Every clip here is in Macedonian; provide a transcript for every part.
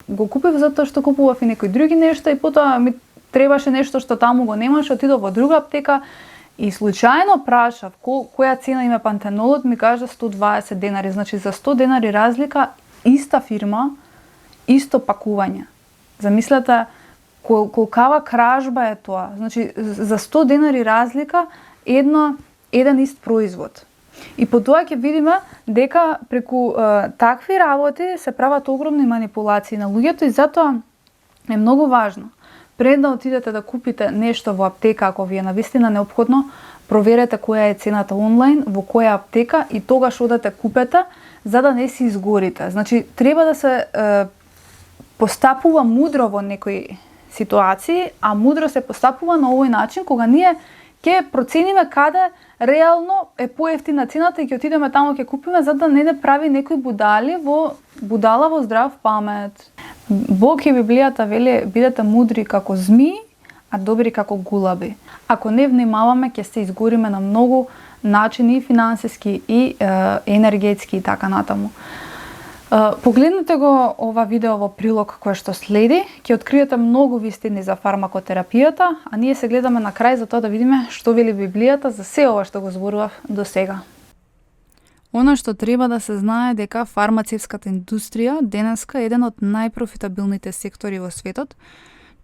го купив затоа што купував и некои други нешта и потоа ми требаше нешто што таму го немаше, отидов во друга аптека и случајно прашав која цена има пантенолот, ми кажа 120 денари, значи за 100 денари разлика, иста фирма, исто пакување. Замислете колкава кражба е тоа. Значи за 100 денари разлика еден ист производ. И по тоа ќе видиме дека преку такви работи се прават огромни манипулации на луѓето и затоа е многу важно. Пред да отидете да купите нешто во аптека, ако ви е навистина неопходно, проверете која е цената онлайн, во која аптека и тогаш одете купете, за да не си изгорите. Значи, треба да се постапува мудро во некои ситуации, а мудро се постапува на овој начин кога ние ќе процениме каде реално е поевтина цената и ќе отидеме таму ќе купиме за да не прави некои будала во здрав памет. Бог и Библијата вели бидете мудри како змии, а добри како гулаби. Ако не внимаваме ќе се изгориме на многу начини финансиски и енергетски и така натаму. Погледнете го ова видео во прилог кој што следи, ќе откриете многу вистини за фармакотерапијата, а ние се гледаме на крај за тоа да видиме што вели Библијата за се ова што го зборував до сега. Она што треба да се знае дека фармацевската индустрија денеска е еден од најпрофитабилните сектори во светот,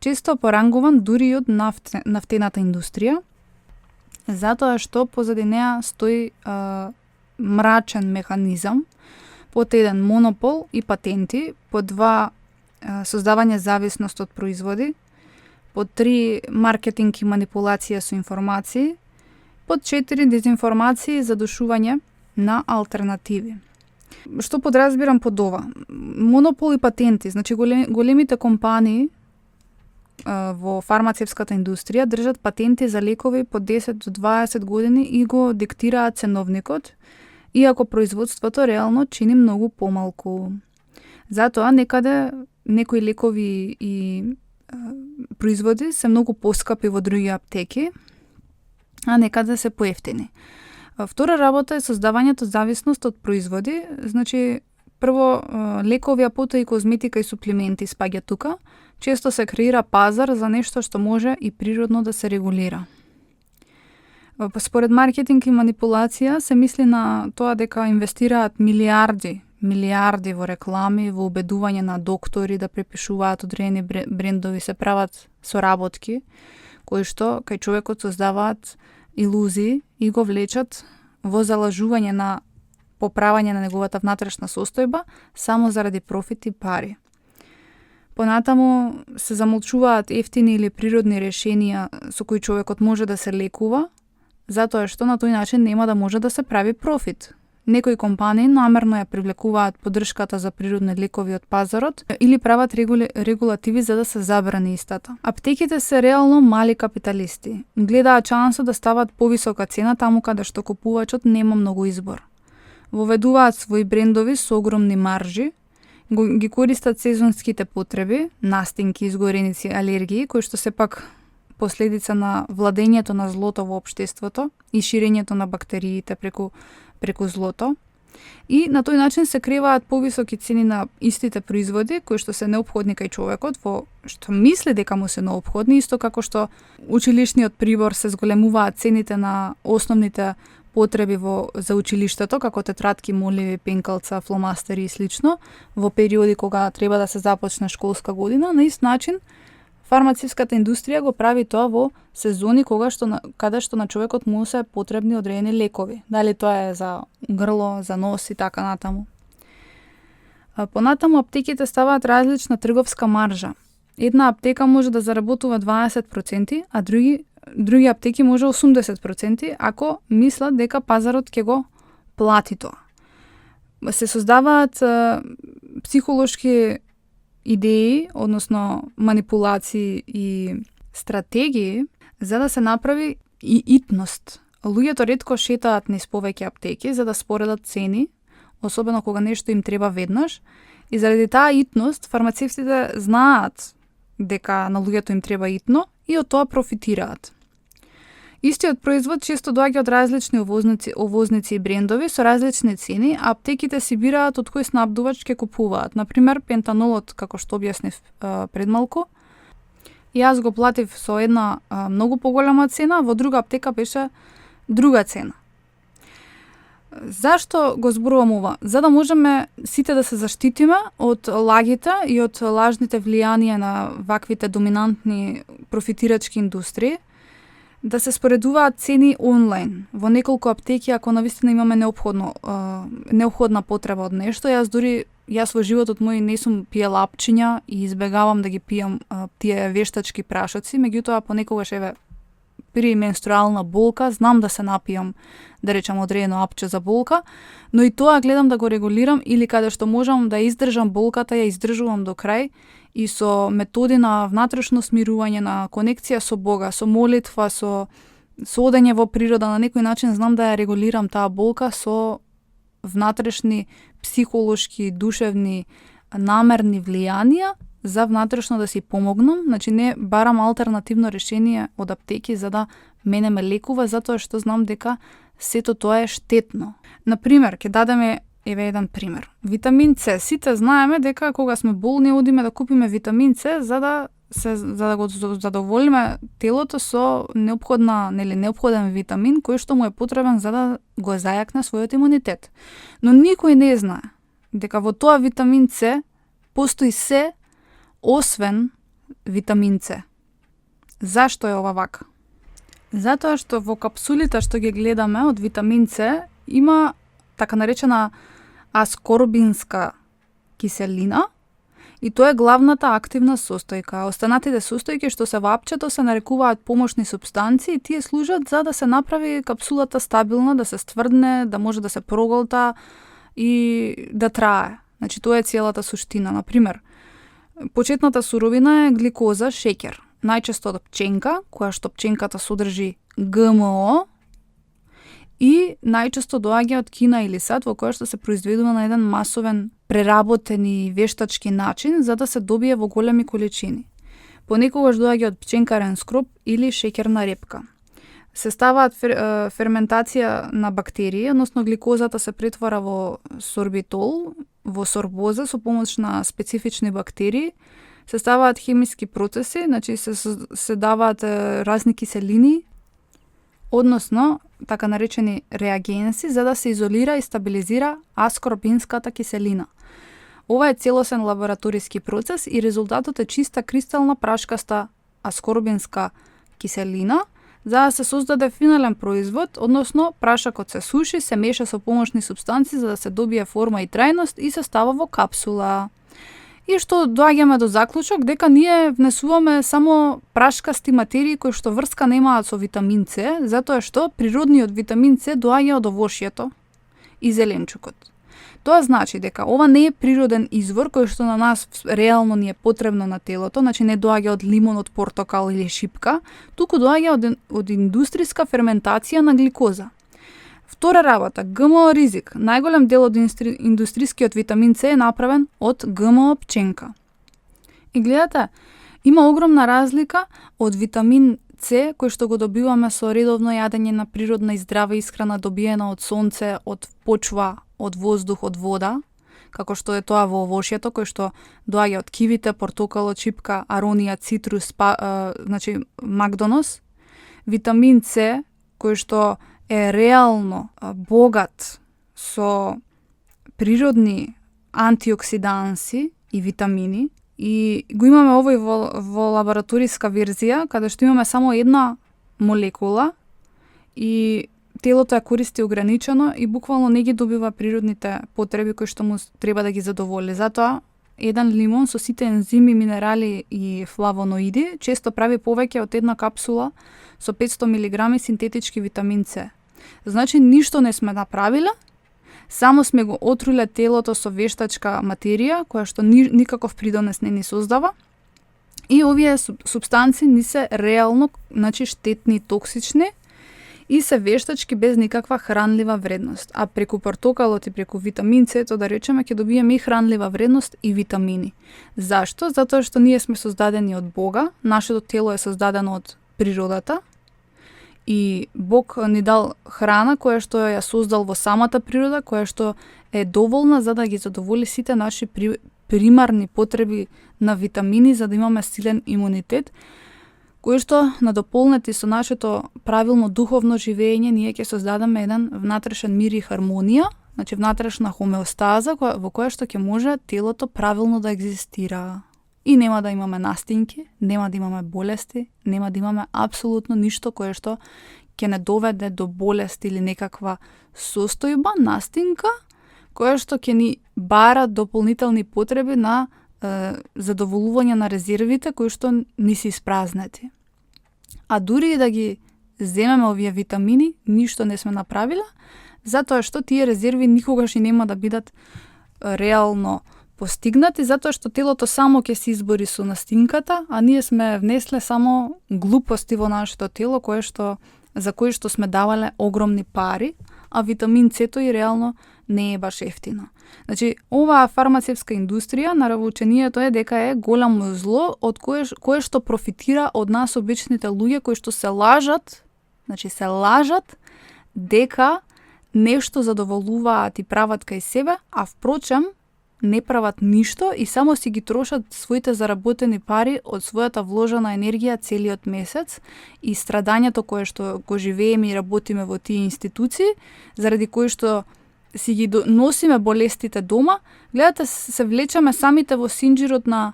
често порангуван дури и од нафтената индустрија, затоа што позади неа стои мрачен механизам, под 1 монопол и патенти, под 2 создавање зависност од производи, под 3 маркетинг и манипулација со информации, под 4 дезинформации и задушување на алтернативи. Што подразбирам под ова? Монопол и патенти, значи големите компании во фармацевската индустрија држат патенти за лекови по 10 до 20 години и го диктираат ценовникот, иако производството реално чини многу помалку. Затоа некаде некои лекови и производи се многу поскапи во други аптеки, а некаде се поевтини. Втора работа е создавањето зависност од производи, значи прво лекови, а потоа и козметика и суплементи спаѓа тука. Често се креира пазар за нешто што може и природно да се регулира. Според маркетинг и манипулација се мисли на тоа дека инвестираат милиарди во реклами, во убедување на доктори да препишуваат одредени брендови, се прават соработки кои што кај човекот создаваат илузии и го влечат во залажување на поправање на неговата внатрешна состојба само заради профит и пари. Понатаму се замолчуваат ефтини или природни решенија со кои човекот може да се лекува, затоа што на тој начин нема да може да се прави профит. Некои компании намерно ја привлекуваат поддршката за природни лекови од пазарот или прават регулативи за да се забрани истата. Аптеките се реално мали капиталисти. Гледаат шанса да стават повисока цена таму каде што купувачот нема многу избор. Воведуваат своји брендови со огромни маржи, ги користат сезонските потреби, настинки, изгореници, алергии, кои што се пак последица на владењето на злото во општеството и ширењето на бактериите преку злото. И на тој начин се креваат повисоки цени на истите производи кои што се неопходни кај човекот, во што мисли дека му се неопходни, исто како што училишниот прибор се зголемуваат цените на основните потреби за училиштето, како тетрадки, моливи, пенкалца, фломастери и слично, во периоди кога треба да се започне школска година, на ист начин фармацевската индустрија го прави тоа во сезони каде што на човекот му се потребни одредени лекови. Дали тоа е за грло, за нос и така натаму. Понатаму аптеките ставаат различна трговска маржа. Една аптека може да заработува 20%, а други аптеки може 80%, ако мислат дека пазарот ќе го плати тоа. Се создаваат психолошки идеи, односно манипулации и стратегии за да се направи и итност. Луѓето ретко шетаат низ повеќе аптеки за да споредат цени, особено кога нешто им треба веднаш, и заради таа итност фармацевтите знаат дека на луѓето им треба итно и од тоа профитираат. Истиот производ често доаѓа од различни овозници и брендови со различни цени, а аптеките си бираат од кој снабдувач ќе купуваат. Например, пентанолот, како што објаснив пред малку, јас го платив со една многу поголема цена, во друга аптека беше друга цена. Зашто го зборувам ова? За да можеме сите да се заштитиме од лагите и од лажните влијанија на ваквите доминантни профитирачки индустрии, да се споредуваат цени онлайн во неколку аптеки ако навистина имаме неопходна потреба од нешто. Јас во животот мој не сум пиела апчиња и избегавам да ги пијам тие вештачки прашоци, меѓутоа понекогаш при менструална болка знам да се напијам, да речам, одредено апче за болка, но и тоа гледам да го регулирам или каде што можам да издржам болката, ја издржувам до крај и со методи на внатрешно смирување, на конекција со Бога, со молитва, со одење во природа, на некој начин знам да ја регулирам таа болка со внатрешни психолошки, душевни, намерни влијанија за внатрешно да си помогнам, значи не барам алтернативно решение од аптеки за да мене ме лекува, затоа што знам дека сето тоа е штетно. Например, ќе дадеме еден пример. Витамин С. Сите знаеме дека кога сме болни одиме да купиме витамин С за да го задоволиме телото со неопходен витамин кој што му е потребен за да го зајакне својот имунитет. Но никој не знае дека во тоа витамин С постои се освен витамин С. Зашто е ова вака? Затоа што во капсулите што ги гледаме од витамин С има така наречена аскорбинска киселина и тоа е главната активна состојка. Останатите состојки што се во апчето се нарекуваат помошни супстанции и тие служат за да се направи капсулата стабилна, да се стврдне, да може да се проголта и да трае. Значи тоа е целата суштина. Например, почетната суровина е гликоза, шеќер. Најчесто од пченка, која што пченката содржи ГМО, и најчесто доаѓа од Кина или САД, во која што се произведува на еден масовен, преработен и вештачки начин, за да се добие во големи количини. Понекогаш доаѓа од пченкарен скроп или шеќерна репка. Се ставаат ферментација на бактерии, односно гликозата се претвара во сорбитол, во сорбоза со помош на специфични бактерии, се ставаат хемиски процеси, значи се даваат разни киселини, односно така наречени реагенси за да се изолира и стабилизира аскорбинската киселина. Ова е целосен лабораториски процес и резултатот е чиста кристална прашкаста аскорбинска киселина за да се создаде финален производ, односно прашакот се суши, се меша со помошни супстанции за да се добие форма и трајност и се става во капсула. И што доаѓаме до заклучок дека ние внесуваме само прашкасти материи кои што врска немаат со витамин С, затоа што природниот витамин С доаѓа од овошјето и зеленчукот. Тоа значи дека ова не е природен извор кој што на нас реално ни е потребно на телото, значи не доаѓа од лимон, од портокал или шипка, туку доаѓа од индустријска ферментација на гликоза. Втора работа, ГМО ризик. Најголем дел од индустријскиот витамин С е направен од ГМО пченка. И гледате, има огромна разлика од витамин С кој што го добиваме со редовно јадење на природна и здрава исхрана добиена од сонце, од почва, од воздух, од вода, како што е тоа во овошјето, кој што доаѓа од кивите, портокалот, чипка, аронија, цитрус, значи макдонос. Витамин С, кој што е реално богат со природни антиоксиданси и витамини, и го имаме овој во лабораториска верзија, каде што имаме само една молекула и телото ја користи ограничено и буквално не ги добива природните потреби кои што му треба да ги задоволи. Затоа еден лимон со сите ензими, минерали и флавоноиди често прави повеќе од една капсула со 500 мг синтетички витамин С. Значи ништо не сме направиле, само сме го отруле телото со вештачка материја која што никаков придонес не ни создава. И овие супстанции ни се реално, значи штетни, токсични и се вештачки без никаква хранлива вредност. А преку портокалот и преку витамин С, то да речеме, ќе добиеме и хранлива вредност и витамини. Зашто? Затоа што ние сме создадени од Бога, нашето тело е создадено од природата И Бог ни дал храна која што ја создал во самата природа, која што е доволна за да ги задоволи сите наши примарни потреби на витамини за да имаме силен имунитет, кој што надополнети со нашето правилно духовно живење, ние ќе создадеме еден внатрешен мир и хармонија, значи внатрешна хомеостаза во која што ќе може телото правилно да екзистира. И нема да имаме настинки, нема да имаме болести, нема да имаме апсолутно ништо кое што ќе не доведе до болест или некаква состојба, настинка, која што ќе ни бара дополнителни потреби на задоволување на резервите кои што ни се испразнети. А дури и да ги земеме овие витамини, ништо не сме направиле, затоа што тие резерви никогаш и нема да бидат реално постигнати, затоа што телото само ќе се избори со настинката, а ние сме внесле само глупости во нашето тело за кои што сме давале огромни пари, а витамин С тој реално не е баш ефтино. Значи, оваа фармацевска индустрија на равоучението е дека е голямо зло од кое што профитира од нас обичните луѓе кои што се лажат дека нешто задоволуваат и прават кај себе, а впрочем не прават ништо и само си ги трошат своите заработени пари од својата вложена енергија целиот месец и страдањето кое што го живееме и работиме во тие институции, заради кои што си ги носиме болестите дома, гледате, се влечеме самите во синџирот на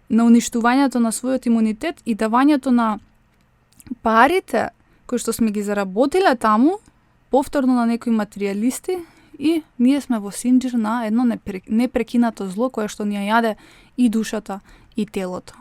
уништувањето на својот имунитет и давањето на парите кои што сме ги заработиле таму, повторно на некои материјалисти, и ние сме во синџир на едно непрекинато зло кое што ни ја јаде и душата и телото.